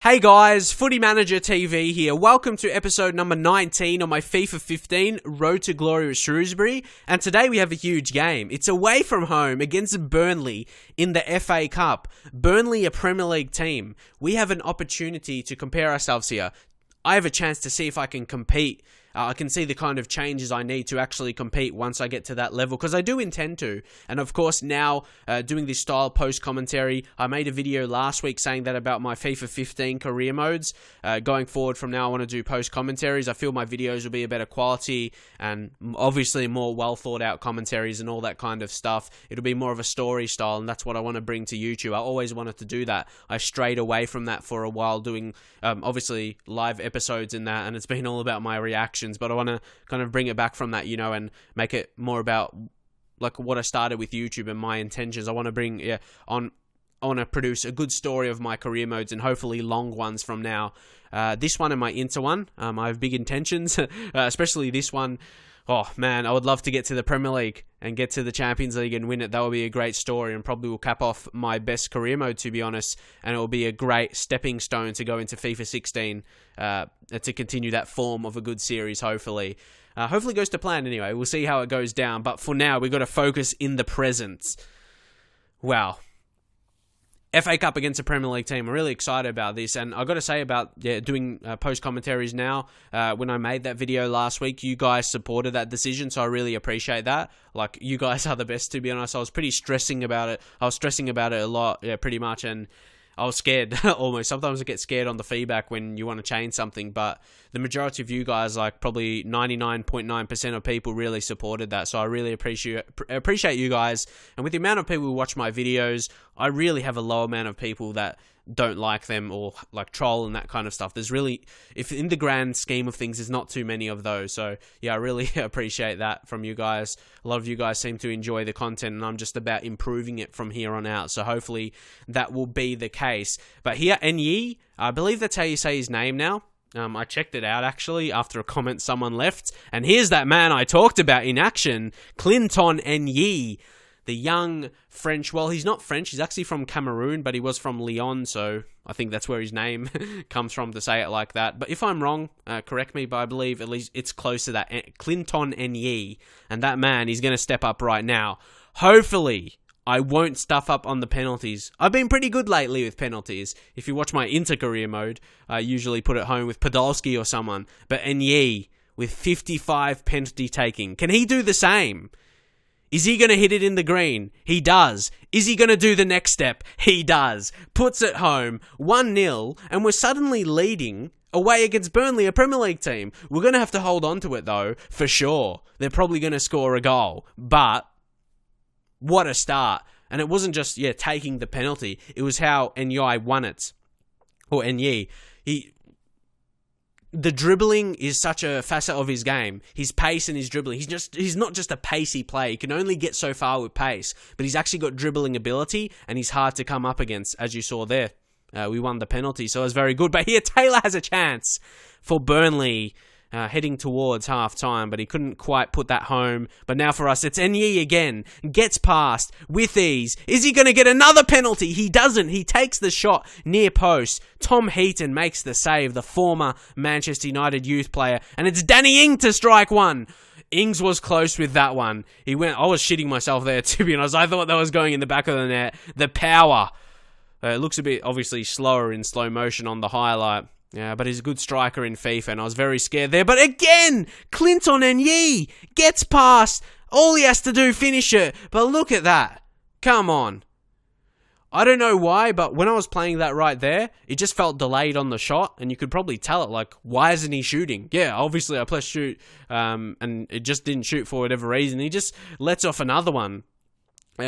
Hey guys, Footy Manager TV here. Welcome to episode number 19 on my FIFA 15 Road to Glory with Shrewsbury. And today we have a huge game. It's away from home against Burnley in the FA Cup. Burnley, a Premier League team. We have an opportunity to compare ourselves here. I have a chance to see if I can compete. I can see the kind of changes I need to actually compete once I get to that level, because I do intend to. And of course now, doing this style post-commentary, I made a video last week saying that about my FIFA 15 career modes. Going forward from now, I want to do post-commentaries. I feel my videos will be a better quality and obviously more well-thought-out commentaries and all that kind of stuff. It'll be more of a story style, and that's what I want to bring to YouTube. I always wanted to do that. I strayed away from that for a while, doing obviously live episodes in that, and it's been all about my reactions. But I want to kind of bring it back from that, and make it more about like what I started with YouTube and my intentions. I want to bring I want to produce a good story of my career modes and hopefully long ones from now. This one and my Inter one, I have big intentions, especially this one. Oh man, I would love to get to the Premier League and get to the Champions League and win it. That would be a great story and probably will cap off my best career mode, to be honest. And it will be a great stepping stone to go into FIFA 16 to continue that form of a good series, hopefully. Hopefully it goes to plan anyway. We'll see how it goes down. But for now, we've got to focus in the present. Wow. FA Cup against a Premier League team. I'm really excited about this, and I've got to say about doing post commentaries now. When I made that video last week, you guys supported that decision, so I really appreciate that. Like, you guys are the best, to be honest. I was pretty stressing about it. I was stressing about it a lot, pretty much, and I was scared almost. Sometimes I get scared on the feedback when you want to change something, but the majority of you guys, like probably 99.9% of people, really supported that. So I really appreciate you guys. And with the amount of people who watch my videos, I really have a low amount of people that don't like them or like troll and that kind of stuff. There's really, if in the grand scheme of things, there's not too many of those. So yeah, I really appreciate that from you guys. A lot of you guys seem to enjoy the content, and I'm just about improving it from here on out. So hopefully that will be the case. But here, Enyi, I believe that's how you say his name now. I checked it out actually after a comment someone left, and here's that man I talked about in action, Clinton Enyi. The young French, well, he's not French, he's actually from Cameroon, but he was from Lyon, so I think that's where his name comes from to say it like that. But if I'm wrong, correct me, but I believe at least it's close to that. Clinton Enyi, and that man, he's going to step up right now. Hopefully, I won't stuff up on the penalties. I've been pretty good lately with penalties. If you watch my inter-career mode, I usually put it home with Podolski or someone. But Enyi, with 55 penalty taking, can he do the same? Is he going to hit it in the green? He does. Is he going to do the next step? He does. Puts it home, 1-0, and we're suddenly leading away against Burnley, a Premier League team. We're going to have to hold on to it, though, for sure. They're probably going to score a goal. But what a start. And it wasn't just, taking the penalty. It was how Enyi won it. Or Enyi. The dribbling is such a facet of his game. His pace and his dribbling. He's not just a pacey player. He can only get so far with pace, but he's actually got dribbling ability, and he's hard to come up against, as you saw there. We won the penalty, so it was very good. But here, Taylor has a chance for Burnley, heading towards half-time, but he couldn't quite put that home. But now for us, it's Enyi again. Gets past with ease. Is he going to get another penalty? He doesn't. He takes the shot near post. Tom Heaton makes the save, the former Manchester United youth player. And it's Danny Ings to strike one. Ings was close with that one. I was shitting myself there, to be honest. I thought that was going in the back of the net. The power. It looks a bit, obviously, slower in slow motion on the highlight. Yeah, but he's a good striker in FIFA, and I was very scared there. But again, Clinton Enyi gets past. All he has to do, finish it. But look at that. Come on. I don't know why, but when I was playing that right there, it just felt delayed on the shot, and you could probably tell it, like, why isn't he shooting? Yeah, obviously I pressed shoot, and it just didn't shoot for whatever reason. He just lets off another one.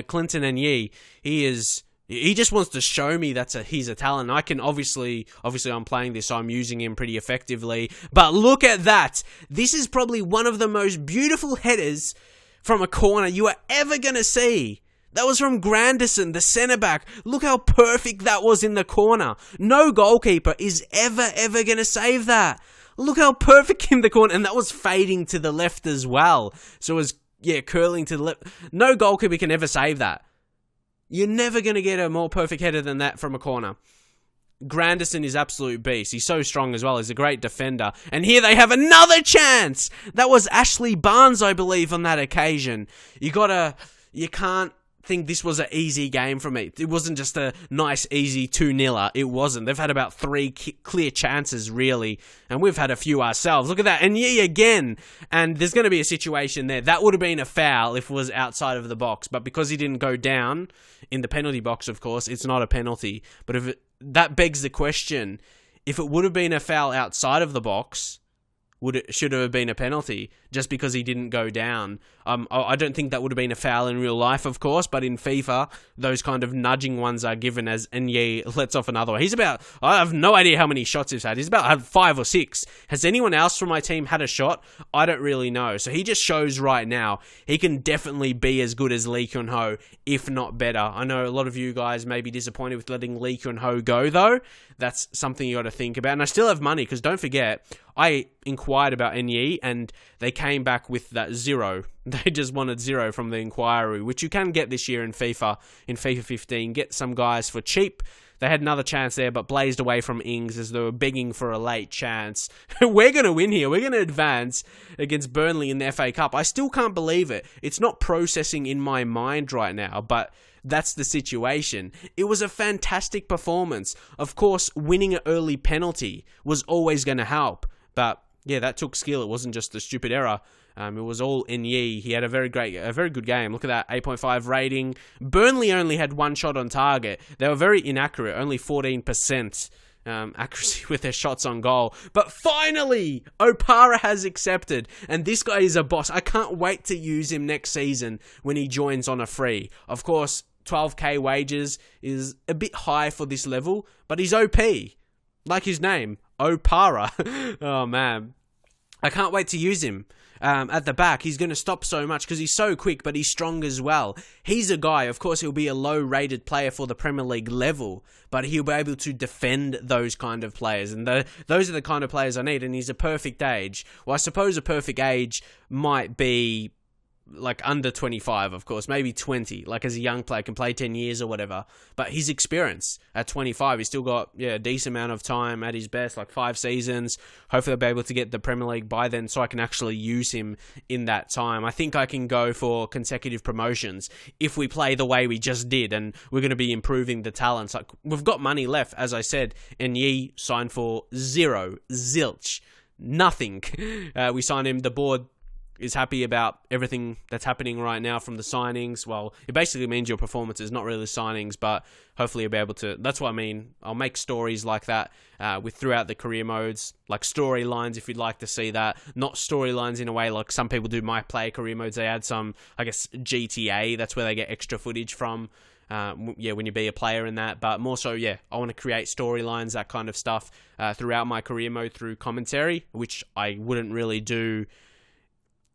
Clinton Enyi, he just wants to show me he's a talent. I can obviously I'm playing this, so I'm using him pretty effectively. But look at that. This is probably one of the most beautiful headers from a corner you are ever going to see. That was from Granderson, the centre-back. Look how perfect that was in the corner. No goalkeeper is ever going to save that. Look how perfect in the corner. And that was fading to the left as well. So it was, curling to the left. No goalkeeper can ever save that. You're never going to get a more perfect header than that from a corner. Granderson is absolute beast. He's so strong as well. He's a great defender. And here they have another chance. That was Ashley Barnes, I believe, on that occasion. You can't think this was an easy game for me. It wasn't just a nice, easy 2-0. It wasn't. They've had about 3 clear chances, really, and we've had a few ourselves. Look at that. And Yi again. And there's going to be a situation there. That would have been a foul if it was outside of the box, but because he didn't go down in the penalty box, of course, it's not a penalty. But that begs the question, if it would have been a foul outside of the box, should it have been a penalty just because he didn't go down? I don't think that would have been a foul in real life, of course, but in FIFA, those kind of nudging ones are given as Nye lets off another one. I have no idea how many shots he's had. He's about 5 or 6. Has anyone else from my team had a shot? I don't really know. So he just shows right now he can definitely be as good as Lee Kyun-ho, if not better. I know a lot of you guys may be disappointed with letting Lee Kyun-ho go, though. That's something you got to think about. And I still have money, because don't forget, I inquired about Nye, and they came back with that 0. They just wanted 0 from the inquiry, which you can get this year in FIFA 15. Get some guys for cheap. They had another chance there, but blazed away from Ings as they were begging for a late chance. We're going to win here. We're going to advance against Burnley in the FA Cup. I still can't believe it. It's not processing in my mind right now, but that's the situation. It was a fantastic performance. Of course, winning an early penalty was always going to help, but yeah, that took skill. It wasn't just a stupid error. It was all Nye. He had a very good game. Look at that, 8.5 rating. Burnley only had 1 shot on target. They were very inaccurate, only 14% accuracy with their shots on goal. But finally, Opara has accepted, and this guy is a boss. I can't wait to use him next season when he joins on a free. Of course, 12k wages is a bit high for this level, but he's OP. Like his name, Opara. Oh man, I can't wait to use him. At the back, he's going to stop so much because he's so quick, but he's strong as well. He's a guy, of course, he'll be a low-rated player for the Premier League level, but he'll be able to defend those kind of players, and those are the kind of players I need, and he's a perfect age. Well, I suppose a perfect age might be like under 25, of course, maybe 20, like as a young player, can play 10 years or whatever, but his experience at 25, he's still got a decent amount of time at his best, like 5 seasons. Hopefully I'll be able to get the Premier League by then so I can actually use him in that time. I think I can go for consecutive promotions if we play the way we just did, and we're going to be improving the talents. Like, we've got money left, as I said, and Yi signed for 0, zilch, nothing. We signed him, the board is happy about everything that's happening right now from the signings. Well, it basically means your performances, not really signings, but hopefully you'll be able to... That's what I mean. I'll make stories like that with throughout the career modes, like storylines if you'd like to see that. Not storylines in a way like some people do my player career modes. They add some, I guess, GTA. That's where they get extra footage from. When you be a player in that, but more so, I want to create storylines, that kind of stuff throughout my career mode through commentary, which I wouldn't really do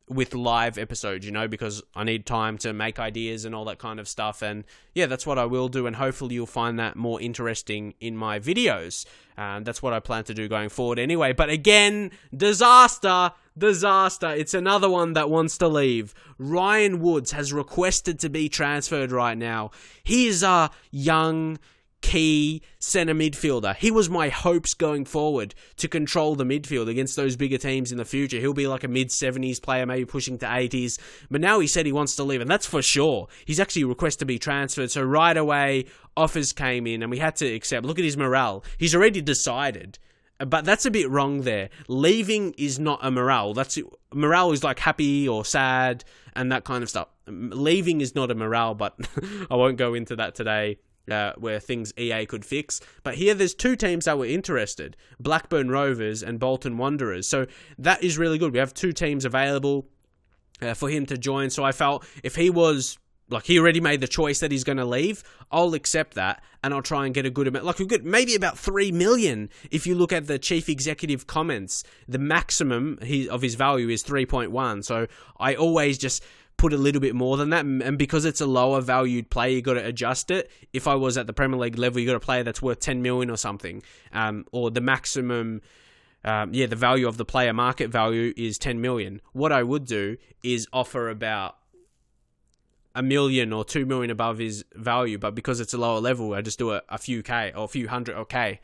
with live episodes, because I need time to make ideas and all that kind of stuff. And that's what I will do, and hopefully you'll find that more interesting in my videos. That's what I plan to do going forward anyway. But again, disaster. It's another one that wants to leave. Ryan Woods has requested to be transferred right now. He is a young, key centre midfielder. He was my hopes going forward to control the midfield against those bigger teams in the future. He'll be like a mid-70s player, maybe pushing to 80s. But now he said he wants to leave, and that's for sure. He's actually requested to be transferred. So right away, offers came in, and we had to accept. Look at his morale. He's already decided. But that's a bit wrong there. Leaving is not a morale. Morale is like happy or sad and that kind of stuff. Leaving is not a morale, but I won't go into that today. Where things EA could fix. But here there's 2 teams that were interested, Blackburn Rovers and Bolton Wanderers. So that is really good. We have 2 teams available for him to join. So I felt if he was, like, he already made the choice that he's going to leave, I'll accept that, and I'll try and get a good amount. Like, we get maybe about 3 million if you look at the chief executive comments. The maximum of his value is 3.1. So I always just put a little bit more than that, and because it's a lower valued player, you got to adjust it. If I was at the Premier League level, you got a player that's worth 10 million or something, or the maximum, the value of the player market value is 10 million. What I would do is offer about 1 million or 2 million above his value, but because it's a lower level, I just do a few K or a few hundred K.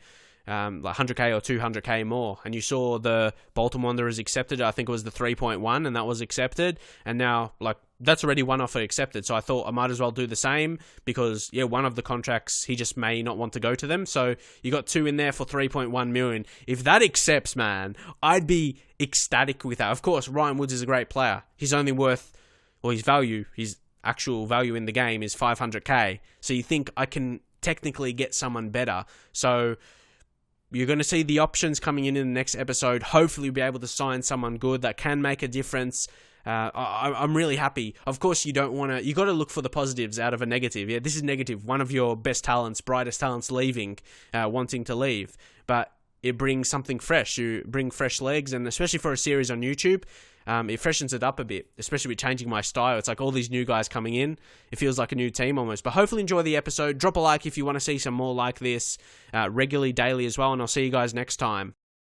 Like 100k or 200k more. And you saw the Bolton Wanderers accepted, I think it was the 3.1, and that was accepted. And now, like, that's already one offer accepted. So I thought I might as well do the same because, yeah, one of the contracts, he just may not want to go to them. So you got 2 in there for 3.1 million. If that accepts, man, I'd be ecstatic with that. Of course, Ryan Woods is a great player. He's only worth, or his actual value in the game is 500k. So you think I can technically get someone better. So you're going to see the options coming in the next episode. Hopefully we'll be able to sign someone good that can make a difference. I'm really happy. Of course, you got to look for the positives out of a negative. Yeah, this is negative. One of your best talents, brightest talents leaving, wanting to leave. But it brings something fresh. You bring fresh legs, and especially for a series on YouTube, it freshens it up a bit, especially with changing my style. It's like all these new guys coming in. It feels like a new team almost. But hopefully enjoy the episode. Drop a like if you want to see some more like this regularly, daily as well. And I'll see you guys next time.